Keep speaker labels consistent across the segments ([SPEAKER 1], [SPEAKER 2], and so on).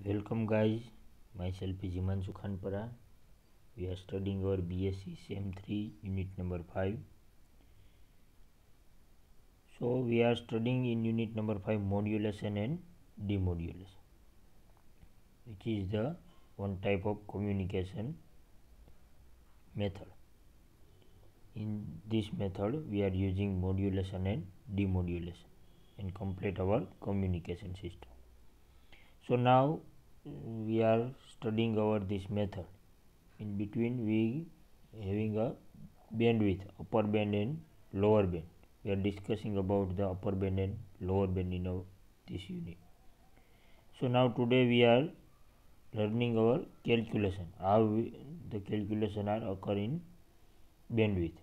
[SPEAKER 1] Welcome guys, myself is Himanshu Khanpara. We are studying our BSc SEM 3 unit number 5. So we are studying in unit number 5 modulation and demodulation, which is the one type of communication method. In this method we are using modulation and demodulation and complete our communication system. So now we are studying over this method. In between we having a bandwidth, upper band and lower band. We are discussing about the upper band and lower band in this unit. So now today we are learning our calculation, how the calculation are occur in bandwidth.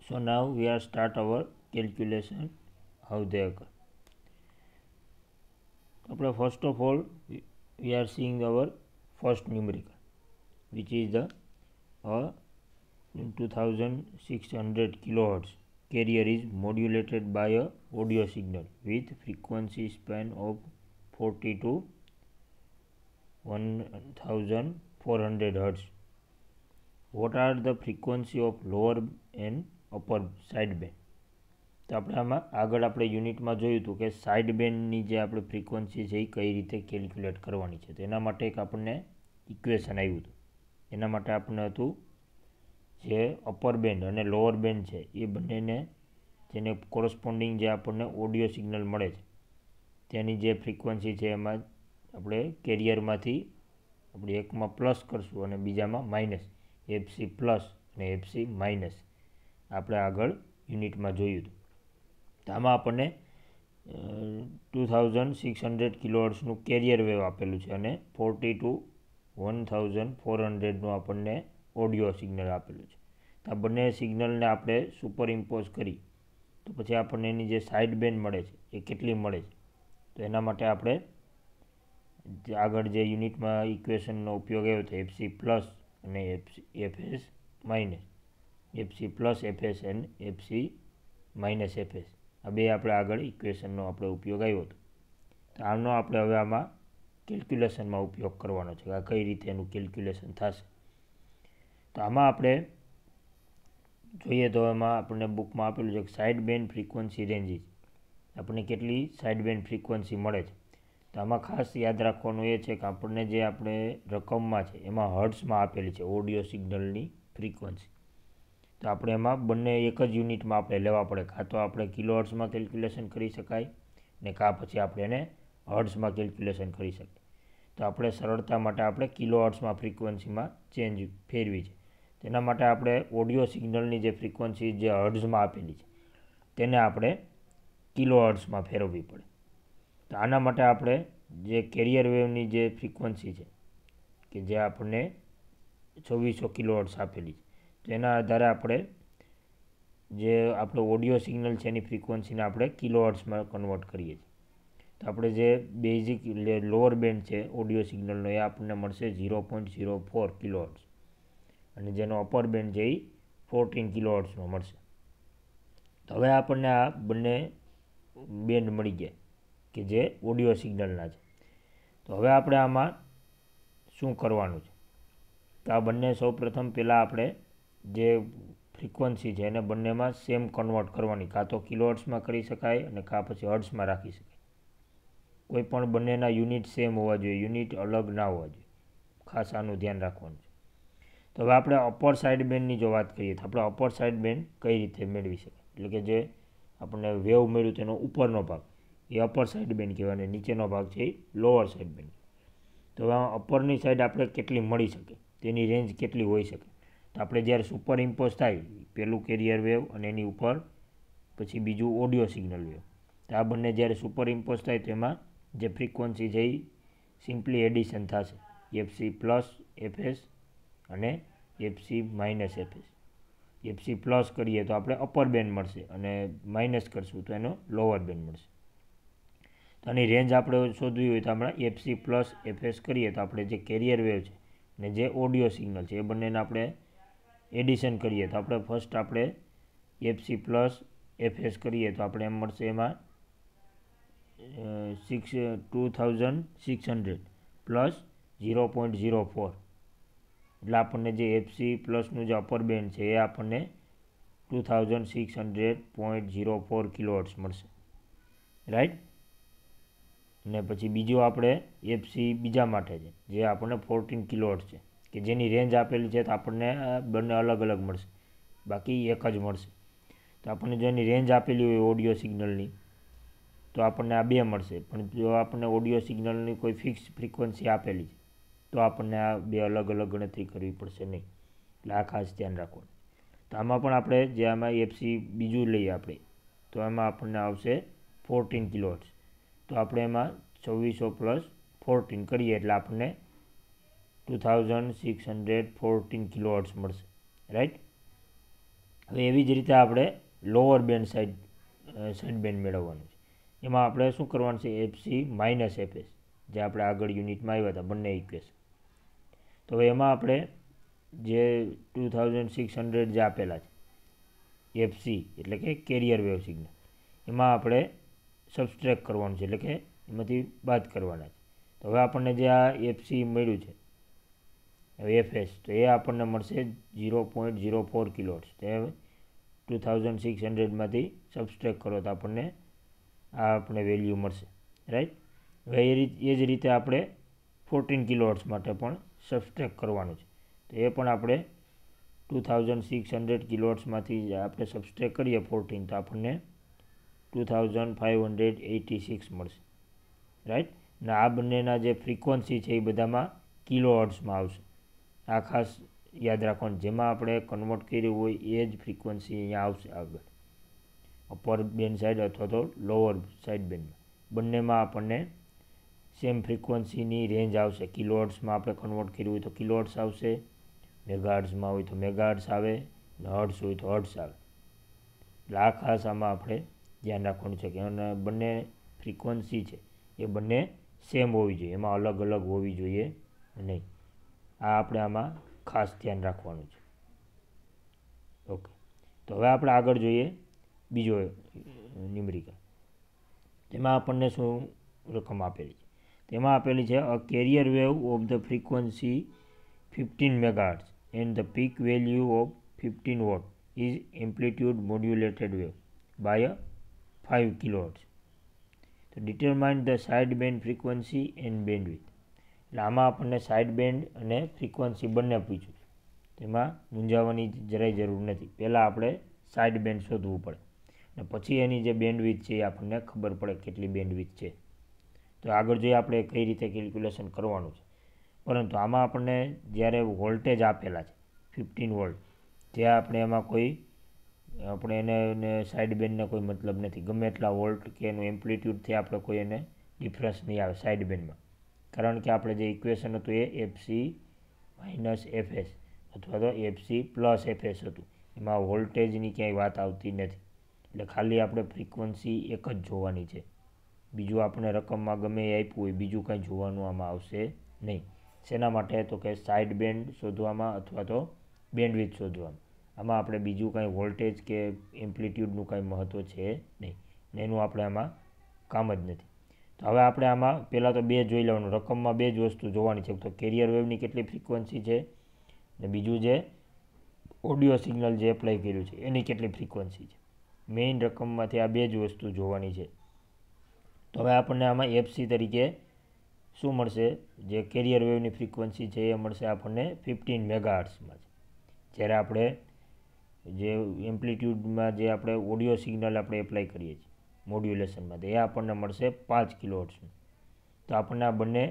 [SPEAKER 1] So now we are start our calculation, how they occur. First of all we are seeing our first numerical, which is the 2600 kilohertz carrier is modulated by a audio signal with frequency span of 40 to 1400 hertz. What are the frequency of lower and upper side band? તો આપણે આમાં આગળ આપણે યુનિટમાં જોયું હતું કે side બેન્ડની જે આપણે ફ્રીક્વન્સી છે એ કઈ રીતે કેલ્ક્યુલેટ કરવાની છે. તો એના માટે એક આપણને ઇક્વેશન આવ્યું હતું. એના માટે આપણને હતું જે અપર બેન્ડ અને લોઅર બેન્ડ છે એ બંનેને જેને કોરસ્પોન્ડિંગ જે આપણને ઓડિયો સિગ્નલ મળે છે તેની જે ફ્રીક્વન્સી છે એમાં આપણે કેરિયરમાંથી આપણે એકમાં પ્લસ કરશું અને બીજામાં માઇનસ, એફસી પ્લસ અને એફસી માઇનસ આપણે આગળ યુનિટમાં જોયું હતું. તો આમાં આપણને 2600 કિલોહર્ટ્ઝનું કેરિયર વેવ આપેલું છે અને 40 to 1400નું આપણને ઓડિયો સિગ્નલ આપેલું છે. તો આ બંને સિગ્નલને આપણે સુપર ઇમ્પોઝ કરી તો પછી આપણને એની જે સાઇડ બેન્ડ મળે છે એ કેટલી મળે છે. તો એના માટે આપણે આગળ જે યુનિટમાં ઇક્વેશનનો ઉપયોગ આવ્યો હતો એફસી પ્લસ અને FS minus, FC plus FS and FC minus FS, આ બે આપણે આગળ ઇક્વેશનનો આપણે ઉપયોગ આવ્યો હતો. તો આનો આપણે હવે આમાં કેલ્ક્યુલેશનમાં ઉપયોગ કરવાનો છે કે આ કઈ રીતે એનું કેલ્ક્યુલેશન થશે. તો આમાં આપણે જોઈએ તો એમાં આપણને બુકમાં આપેલું છે કે સાઇડ બેન્ડ ફ્રીક્વન્સી રેન્જીસ, આપણને કેટલી સાઇડ બેન્ડ ફ્રીક્વન્સી મળે છે. તો આમાં ખાસ યાદ રાખવાનું એ છે કે આપણને જે આપણે રકમમાં છે એમાં હર્ટ્ઝમાં આપેલી છે ઓડિયો સિગ્નલની ફ્રીક્વન્સી. તો આપણે એમાં બંને એક જ યુનિટમાં આપણે લેવા પડે, કાં તો આપણે કિલો હર્ટ્ઝમાં કેલ્ક્યુલેશન કરી શકાય ને કાં પછી આપણે એને હર્ટ્ઝમાં કેલ્ક્યુલેશન કરી શકીએ. તો આપણે સરળતા માટે આપણે કિલો હર્ટ્ઝમાં ફ્રીક્વન્સીમાં ચેન્જ ફેરવી છે. તેના માટે આપણે ઓડિયો સિગ્નલની જે ફ્રીક્વન્સી જે હર્ટ્ઝમાં આપેલી છે તેને આપણે કિલો હર્ટ્ઝમાં ફેરવવી પડે. તો આના માટે આપણે જે કેરિયર વેવની જે ફ્રીક્વન્સી છે કે જે આપણને 2600 કિલોહર્ટ્ઝ આપેલી છે, તો એના આધારે આપણે જે આપણો ઓડિયો સિગ્નલ છે એની ફ્રીક્વન્સીને આપણે કિલોહર્ટ્ઝમાં કન્વર્ટ કરીએ છીએ. તો આપણે જે બેઝિક લોઅર બેન્ડ છે ઓડિયો સિગ્નલનો એ આપણને મળશે 0.04 કિલોહર્ટ્ઝ અને જેનો અપર બેન્ડ છે એ 14 કિલોહર્ટ્ઝનો મળશે. તો હવે આપણને આ બંને બેન્ડ મળી ગયા કે જે ઓડિયો સિગ્નલના છે. તો હવે આપણે આમાં શું કરવાનું છે? તો આ બંને સૌપ્રથમ પહેલાં આપણે જે ફ્રીક્વન્સી છે એને બંનેમાં સેમ કન્વર્ટ કરવાની, કાં તો કિલોહર્ટ્ઝમાં કરી શકાય અને કાં પછી હર્ટ્ઝમાં રાખી શકાય. કોઈ પણ બંનેના યુનિટ સેમ હોવા જોઈએ, યુનિટ અલગ ના હોવા જોઈએ, ખાસ આનું ધ્યાન રાખવાનું છે. તો હવે આપણે અપર સાઇડ બેન્ડની જો વાત કરીએ તો આપણે અપર સાઇડ બેન્ડ કઈ રીતે મેળવી શકીએ, એટલે કે જે આપણને વેવ મળ્યું તેનો ઉપરનો ભાગ એ અપર સાઇડ બેન્ડ કહેવાય અને નીચેનો ભાગ છે એ લોઅર સાઇડ બેન્ડ. તો હવે અપરની સાઇડ આપણે કેટલી મળી શકે, તેની રેન્જ કેટલી હોઈ શકે? તો આપણે જ્યારે સુપર ઇમ્પોઝ થાય પહેલું કેરિયર વેવ અને એની ઉપર પછી બીજું ઓડિયો સિગ્નલ વેવ, તો આ બંને જ્યારે સુપર ઇમ્પોઝ થાય તો એમાં જે ફ્રીક્વન્સી છે એ સિમ્પલી એડિશન થશે, એફસી પ્લસ એફએસ અને FC minus FS. FC plus કરીએ તો આપણે અપર બેન્ડ મળશે અને માઇનસ કરશું તો એનો લોઅર બેન્ડ મળશે. તો આની રેન્જ આપણે શોધવી હોય તો આપણે એફસી પ્લસ એફએસ કરીએ તો આપણે જે કેરિયર વેવ છે ને જે ઓડિયો સિગ્નલ છે એ બંનેને આપણે એડિશન કરીએ તો આપણે ફર્સ્ટ આપણે એફસી પ્લસ એફએસ કરીએ તો આપણે એમ મળશે એમાં 2600 પ્લસ 0.04 એટલે આપણને જે એફસી પ્લસનું જે અપર બેન્ડ છે એ આપણને 2600.04 કિલોહર્ટ્ઝ મળશે, રાઈટ. ને પછી બીજું આપણે એફસી બીજા માટે છે જે આપણને 14 કિલોહર્ટ્ઝ છે, કે જેની રેન્જ આપેલી છે તો આપણને બંને અલગ અલગ મળશે, બાકી એક જ મળશે. તો આપણને જો એની રેન્જ આપેલી હોય ઓડિયો સિગ્નલની તો આપણને આ બે મળશે, પણ જો આપણને ઓડિયો સિગ્નલની કોઈ ફિક્સ ફ્રીક્વન્સી આપેલી છે તો આપણને આ બે અલગ અલગ ગણતરી કરવી પડશે નહીં. એટલે આ ખાસ ધ્યાન રાખવાનું. તો આમાં પણ આપણે જે આમાં એફસી બીજું લઈએ આપણે તો એમાં આપણને આવશે 14 કિલોહર્ટ્ઝ. તો આપણે એમાં 2400 + 14 કરીએ એટલે આપણને 2614 કિલોહર્ટ્ઝ મળશે, રાઈટ. હવે એવી જ રીતે આપણે લોઅર બેન્ડ સાઇડ બેન્ડ મેળવવાનું છે. એમાં આપણે શું કરવાનું છે, એફસી માઇનસ એફએસ જે આપણે આગળ યુનિટમાં આવ્યા હતા બંને ઇક્વેશન. તો હવે એમાં આપણે જે 2600 જે આપેલા છે એફસી એટલે કે કેરિયર વેવ સિગ્નલ, એમાં આપણે સબસ્ટ્રેક્ટ કરવાનું છે, એટલે કે એમાંથી બાદ કરવાના છે. તો હવે આપણને જે આ એફસી મળ્યું છે હવે એફએસ, તો એ આપણને મળશે 0.04 કિલોહર્ટ્ઝ. તે 2600માંથી સબસ્ટ્રેક્ટ કરો તો આપણને આ આપણે વેલ્યુ મળશે, રાઈટ. હવે એ જ રીતે આપણે 14 કિલોહર્ટ્ઝ માટે પણ સબસ્ટ્રેક્ટ કરવાનું છે. તો એ પણ આપણે 2600 કિલોહર્ટ્ઝમાંથી આપણે સબસ્ટ્રેક્ટ કરીએ 14 તો આપણને 2586 મળશે, રાઈટ. ને આ બંનેના જે ફ્રીક્વન્સી છે એ બધામાં કિલોહર્ટ્ઝમાં આવશે. આ ખાસ યાદ રાખવાનું, જેમાં આપણે કન્વર્ટ કર્યું હોય એ જ ફ્રીક્વન્સી અહીંયા આવશે આગળ, અપર બેન્ડ સાઇડ અથવા તો લોઅર સાઇડ બેન્ડમાં બંનેમાં આપણને સેમ ફ્રીક્વન્સીની રેન્જ આવશે. કિલોહર્ટ્ઝમાં આપણે કન્વર્ટ કર્યું હોય તો કિલોહર્ટ્ઝ આવશે, મેગાહર્ટ્ઝમાં હોય તો મેગાહર્ટ્ઝ આવે, ને હર્ટ્ઝ હોય તો હર્ટ્ઝ આવે. એટલે આ ખાસ આમાં આપણે ધ્યાન રાખવાનું છે કે બંને ફ્રીક્વન્સી છે એ બંને સેમ હોવી જોઈએ, એમાં અલગ અલગ હોવી જોઈએ નહીં. આ આપણે આમાં ખાસ ધ્યાન રાખવાનું છે. ઓકે, તો હવે આપણે આગળ જોઈએ બીજો ન્યુમેરિકલ. તેમાં આપણને શું રકમ આપેલી છે, તેમાં આપેલી છે a carrier wave of the frequency 15 megahertz and the peak value of 15 watt is amplitude modulated wave by 5 kilohertz. તો determine the side band frequency and bandwidth. એટલે આમાં આપણને સાઇડ બેન્ડ અને ફ્રીક્વન્સી બંને પૂછ્યું છે, તેમાં મૂંઝાવવાની જરાય જરૂર નથી. પહેલાં આપણે સાઇડ બેન્ડ શોધવું પડે અને પછી એની જે બેન્ડવિડ્થ છે એ આપણને ખબર પડે કેટલી બેન્ડવિડ્થ છે. તો આગળ જોઈએ આપણે કઈ રીતે કેલ્ક્યુલેશન કરવાનું છે. પરંતુ આમાં આપણને જ્યારે વોલ્ટેજ આપેલા છે 15 વોલ્ટ, ત્યાં આપણે એમાં કોઈ આપણે એને સાઇડ બેન્ડને કોઈ મતલબ નથી. ગમે એટલા વોલ્ટ કે એનું એમ્પ્લિટ્યૂડથી આપણે કોઈ એને ડિફરન્સ નહીં આવે સાઇડ બેન્ડમાં, કારણ કે આપણે જે ઇક્વેશન હતું એ એફસી માઇનસ એફએસ અથવા તો એફસી પ્લસ એફએસ હતું, એમાં વોલ્ટેજની ક્યાંય વાત આવતી નથી. એટલે ખાલી આપણે ફ્રીક્વન્સી એક જ જોવાની છે, બીજું આપણે રકમમાં ગમે એ આપ્યું હોય બીજું કાંઈ જોવાનું આમાં આવશે નહીં. શેના માટે, તો કે સાઇડ બેન્ડ શોધવામાં અથવા તો બેન્ડવિડ્થ શોધવામાં. આમાં આપણે બીજું કાંઈ વોલ્ટેજ કે એમ્પ્લિટ્યૂડનું કાંઈ મહત્ત્વ છે નહીં, ને એનું આપણે આમાં કામ જ નથી. તો હવે આપણે આમાં પહેલાં તો બે જોઈ લેવાનું, રકમમાં બે જ વસ્તુ જોવાની છે. તો કેરિયર વેવની કેટલી ફ્રીક્વન્સી છે ને બીજું જે ઓડિયો સિગ્નલ જે એપ્લાય કર્યું છે એની કેટલી ફ્રીક્વન્સી છે. મેઇન રકમમાંથી આ બે જ વસ્તુ જોવાની છે. તો હવે આપણને આમાં એફસી તરીકે શું મળશે, જે કેરિયર વેવની ફ્રીક્વન્સી છે એ મળશે આપણને 15 મેગાહર્ટ્ઝમાં છે. જ્યારે આપણે જે એમ્પ્લિટ્યૂડમાં જે આપણે ઓડિયો સિગ્નલ આપણે એપ્લાય કરીએ છીએ મોડ્યુલેશનમાં, તો એ આપણને મળશે 5 કિલોહર્ટ્ઝનું. તો આપણને આ બંને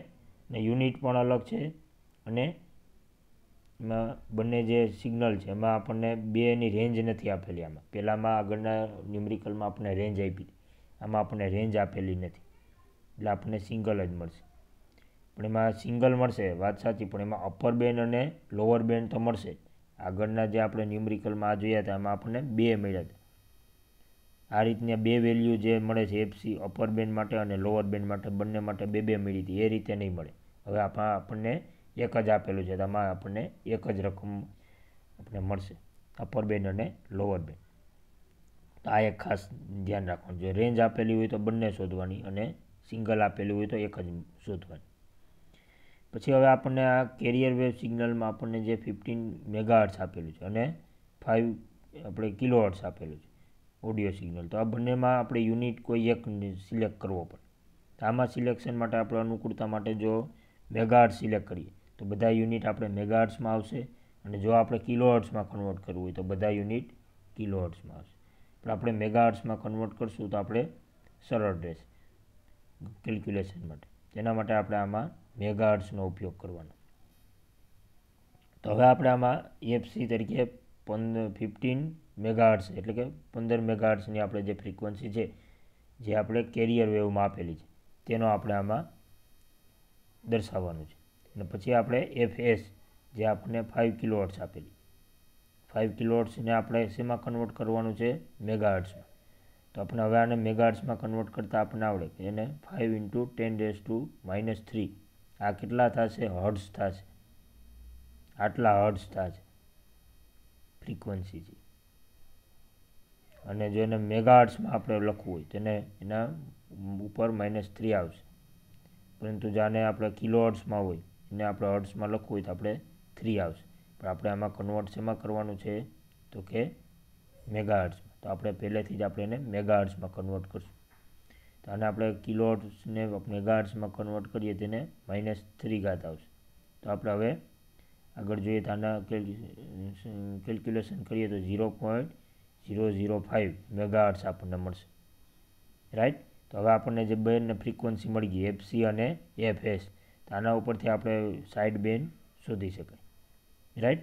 [SPEAKER 1] યુનિટ પણ અલગ છે અને એમાં બંને જે સિગ્નલ છે એમાં આપણને બેની રેન્જ નથી આપેલી. આમાં પહેલાંમાં આગળના ન્યુમેરિકલમાં આપણને રેન્જ આપી, આમાં આપણને રેન્જ આપેલી નથી, એટલે આપણને સિંગલ જ મળશે. પણ એમાં સિંગલ મળશે વાત સાચી, પણ એમાં અપર બેન્ડ અને લોઅર બેન્ડ તો મળશે. આગળના જે આપણે ન્યુમેરિકલમાં આ જોયા હતા એમાં આપણને બે મળ્યા હતા. આ રીતના બે વેલ્યુ જે મળે છે એફસી અપર બેન્ડ માટે અને લોઅર બેન્ડ માટે બંને માટે બે બે મળી હતી, એ રીતે નહીં મળે. હવે આપણને એક જ આપેલું છે, આમાં આપણને એક જ રકમ આપણે મળશે અપર બેન્ડ અને લોઅર બેન્ડ. તો આ એક ખાસ ધ્યાન રાખવાનું. જો રેન્જ આપેલી હોય તો બંને શોધવાની અને સિંગલ આપેલી હોય તો એક જ શોધવાની. પછી હવે આપણને આ કેરિયર વેવ સિગ્નલમાં આપણને જે 15 મેગાહર્ટ્ઝ આપેલું છે અને 5 આપણે કિલોહર્ટ્ઝ આપેલું છે ઓડિયો સિગ્નલ. તો આ બંનેમાં આપણે યુનિટ કોઈ એક સિલેક્ટ કરવો પડે. તો આમાં સિલેક્શન માટે આપણે અનુકૂળતા માટે જો મેગાહર્ટ્ઝ સિલેક્ટ કરીએ તો બધા યુનિટ આપણે મેગાહર્ટ્ઝમાં આવશે, અને જો આપણે કિલોહર્ટ્ઝમાં કન્વર્ટ કરવું હોય તો બધા યુનિટ કિલોહર્ટ્ઝમાં આવશે. પણ આપણે મેગાહર્ટ્ઝમાં કન્વર્ટ કરશું તો આપણે સરળ રહેશે કેલ્ક્યુલેશન માટે. તેના માટે આપણે આમાં મેગાહર્ટ્ઝનો ઉપયોગ કરવાનો. તો હવે આપણે આમાં EFC તરીકે 15 મેગાહર્ટ્ઝ એટલે કે 15 મેગાહર્ટ્ઝની આપણે જે ફ્રીક્વન્સી છે જે આપણે કેરિયર વેવમાં આપેલી છે તેનો આપણે આમાં દર્શાવવાનું છે. અને પછી આપણે FS જે આપણને 5 કિલોહર્ટ્ઝ આપેલી, 5 કિલોહર્ટ્ઝને આપણે શેમાં કન્વર્ટ કરવાનું છે? મેગાહર્ટ્ઝમાં. તો આપણે હવે આને મેગાહર્ટ્ઝમાં કન્વર્ટ કરતાં આપણને આવડે કે એને 5 × 10⁻³ આ કેટલા થશે? હર્ટ્ઝ થશે. આટલા હર્ટ્ઝ થશે ફ્રીક્વન્સી છે. અને જો એને મેગાહર્ટ્ઝમાં આપણે લખવું હોય તો એના ઉપર -3 આવશે. પરંતુ જાને આપણે કિલોહર્ટ્ઝમાં હોય એને આપણે હર્ટ્ઝમાં લખવું હોય તો આપણે 3 આવશે. પણ આપણે આમાં કન્વર્ટ શેમાં કરવાનું છે? તો કે મેગાહર્ટ્ઝમાં. તો આપણે પહેલેથી જ આપણે એને મેગાહર્ટ્ઝમાં કન્વર્ટ કરશું. તો આને આપણે કિલોહર્ટ્ઝને મેગાહર્ટ્ઝમાં કન્વર્ટ કરીએ તેને -3 આવશે. તો આપણે હવે આગળ જોઈએ તો આના કેલ્ક્યુલેશન કરીએ તો 0.005 મેગાહર્ટ્ઝ આપણને મળશે. રાઈટ. તો હવે આપણને જે બંને ફ્રીક્વન્સી મળી ગઈ FC અને FS, તો આના ઉપરથી આપણે સાઇડ બેન્ડ શોધી શકાય. રાઈટ.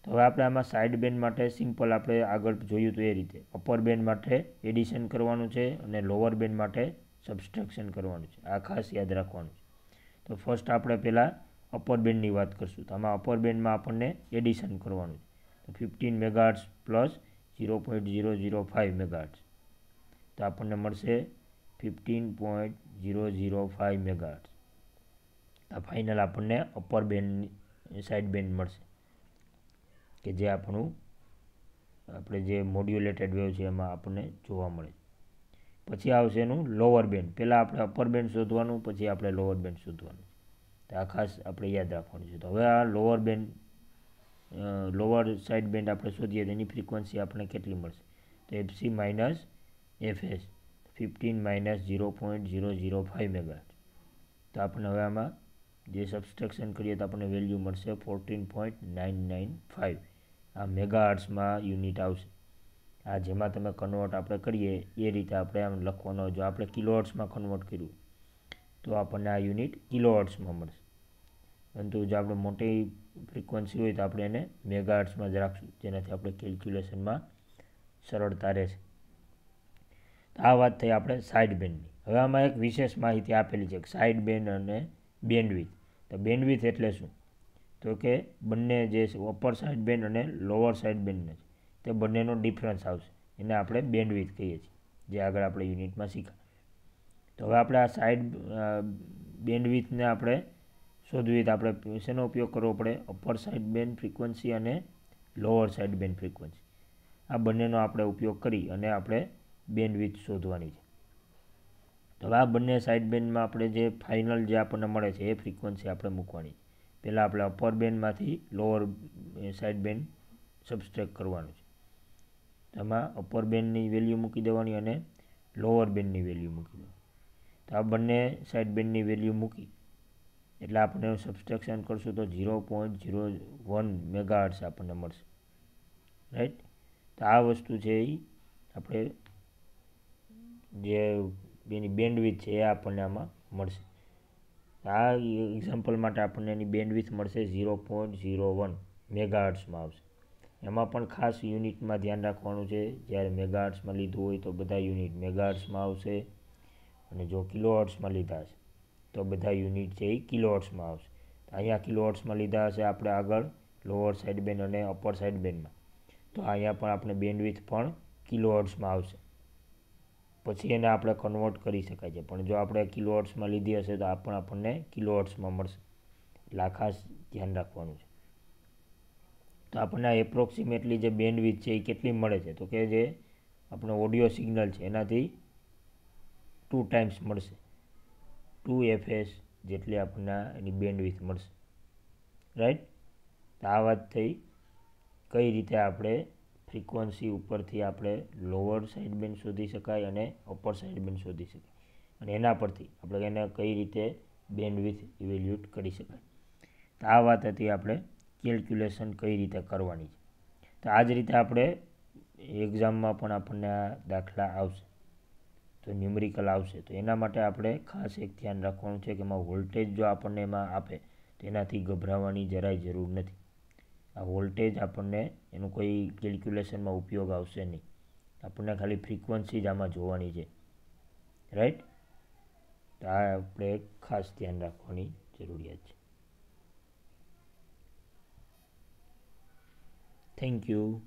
[SPEAKER 1] તો હવે આપણે આમાં સાઇડ બેન્ડ માટે સિમ્પલ આપણે આગળ જોયું તો એ રીતે અપર બેન્ડ માટે એડિશન કરવાનું છે અને લોઅર બેન્ડ માટે સબસ્ટ્રેક્શન કરવાનું છે. આ ખાસ યાદ રાખવાનું છે. તો ફર્સ્ટ આપણે પહેલાં અપર બેન્ડની વાત કરશું. તો આમાં અપર બેન્ડમાં આપણને એડિશન કરવાનું છે. તો 15 મેગાહર્ટ્ઝ પ્લસ 0.005 મેગાહર્ટ્ઝ, તો આપણને મળશે 15.005 મેગાહર્ટ્ઝ. આ ફાઇનલ આપણને અપર બેન્ડ સાઇડ બેન્ડ મળશે કે જે આપણું આપણે જે મોડ્યુલેટેડ વેવ છે એમાં આપણને જોવા મળે. પછી આવશે એનું લોઅર બેન્ડ. પહેલાં આપણે અપર બેન્ડ શોધવાનું, પછી આપણે લોઅર બેન્ડ શોધવાનું. તો આ ખાસ આપણે યાદ રાખવાનું છે. તો હવે આ lower band lower side band આપણે શોધીએ તો એની ફ્રીક્વન્સી આપણે કેટલી મળશે? તો FC - FS 15 - 0.005 મેગાહર્ટ્ઝ. તો આપણે હવે આમાં જે સબસ્ટ્રેક્શન કરીએ તો આપણને વેલ્યુ મળશે 14.995. આ મેગાહર્ટ્ઝમાં યુનિટ આવશે. આ જેમાં તમે કન્વર્ટ આપણે કરીએ એ રીતે આપણે આમ લખવાનો. જો આપણે કિલોહર્ટ્ઝમાં કન્વર્ટ કર્યું તો આપણને આ યુનિટ કિલોહર્ટ્ઝમાં મળશે. પરંતુ જો આપણે મોટી ફ્રીક્વન્સી હોય તો આપણે એને મેગાહર્ટ્ઝમાં જ રાખશું, જેનાથી આપણે કેલ્ક્યુલેશનમાં સરળતા રહેશે. તો આ વાત થઈ આપણે સાઇડ બેન્ડની. હવે આમાં એક વિશેષ માહિતી આપેલી છે સાઇડ બેન્ડ અને બેન્ડવિડ્થ. તો બેન્ડવિડ્થ એટલે શું? તો કે બંને જે અપર સાઇડ બેન્ડ અને લોઅર સાઇડ બેન્ડને છે તે બંનેનો ડિફરન્સ આવશે. એને આપણે બેન્ડવિડ્થ કહીએ છીએ, જે આગળ આપણે યુનિટમાં શીખ્યા. તો હવે આપણે આ સાઇડ બેન્ડવિડ્થને આપણે શોધવી તો આપણે શેનો ઉપયોગ કરવો પડે? અપર સાઇડ બેન્ડ ફ્રીક્વન્સી અને લોઅર સાઇડ બેન્ડ ફ્રીક્વન્સી. આ બંનેનો આપણે ઉપયોગ કરી અને આપણે બેન્ડવિડ્થ શોધવાની છે. તો હવે આ બંને સાઇડ બેન્ડમાં આપણે જે ફાઇનલ જે આપણને મળે છે એ ફ્રીક્વન્સી આપણે મૂકવાની છે. પહેલાં આપણે અપર બેન્ડમાંથી લોઅર સાઇડ બેન્ડ સબસ્ટ્રેક્ટ કરવાનું છે. એમાં અપર બેન્ડની વેલ્યુ મૂકી દેવાની અને લોઅર બેન્ડની વેલ્યુ મૂકી દેવાની. તો આ બંને સાઇડ બેન્ડની વેલ્યુ મૂકી એટલે આપણે સબસ્ટ્રેક્શન કરશું તો 0.01 મેગાહર્ટ્ઝ આપણને મળશે. રાઈટ. તો આ વસ્તુ છે એ આપણે જે એની બેન્ડવિડ્થ છે એ આપણને આમાં મળશે. આ એક્ઝામ્પલ માટે આપણને એની બેન્ડવિડ્થ મળશે 0.01 મેગાહર્ટ્ઝમાં આવશે. એમાં પણ ખાસ યુનિટમાં ધ્યાન રાખવાનું છે. જ્યારે મેગાહર્ટ્ઝમાં લીધું હોય તો બધા યુનિટ મેગાહર્ટ્ઝમાં આવશે, અને જો કિલોહર્ટ્ઝમાં લીધા હશે તો બધા યુનિટ છે એ કિલોહર્ટ્ઝમાં આવશે. તો અહીંયા કિલોહર્ટ્ઝમાં લીધા હશે આપણે આગળ લોઅર સાઇડ બેન્ડ અને અપર સાઇડ બેન્ડમાં, તો અહીંયા પણ આપણે બેન્ડવિડ્થ પણ કિલોહર્ટ્ઝમાં આવશે. પછી એને આપણે કન્વર્ટ કરી શકાય છે. પણ જો આપણે કિલોહર્ટ્ઝમાં લીધી હશે તો આ પણ આપણને કિલોહર્ટ્ઝમાં મળશે. એટલે આ ખાસ ધ્યાન રાખવાનું છે. તો આપણને એપ્રોક્સિમેટલી જે બેન્ડવિડ્થ છે એ કેટલી મળે છે? તો કે જે આપણો ઓડિયો સિગ્નલ છે એનાથી 2 ટાઈમ્સ મળશે. 2 FS જેટલી આપણને એની બેન્ડવિડ્થ મળશે, રાઈટ. તો આ વાત થઈ કઈ રીતે આપણે ફ્રીક્વન્સી ઉપરથી આપણે લોઅર સાઇડ બેન્ડ શોધી શકાય અને અપર સાઇડ બેન્ડ શોધી શકાય, અને એના પરથી આપણે એને કઈ રીતે બેન્ડવિડ્થ ઇવેલ્યુએટ કરી શકાય. તો આ વાત હતી આપણે કેલ્ક્યુલેશન કઈ રીતે કરવાની છે. તો આ જ રીતે આપણે એક્ઝામમાં પણ આપણને આ દાખલા આવશે, તો ન્યુમેરિકલ આવશે. તો એના માટે આપણે ખાસ એક ધ્યાન રાખવાનું છે કે એમાં વોલ્ટેજ જો આપણને એમાં આપે તો એનાથી ગભરાવાની જરાય જરૂર નથી. આ વોલ્ટેજ આપણને એનું કોઈ કેલ્ક્યુલેશનમાં ઉપયોગ આવશે નહીં, આપણને ખાલી ફ્રીક્વન્સી જ આમાં જોવાની છે, રાઈટ. તો આ આપણે ખાસ ધ્યાન રાખવાની જરૂરિયાત છે. Thank you.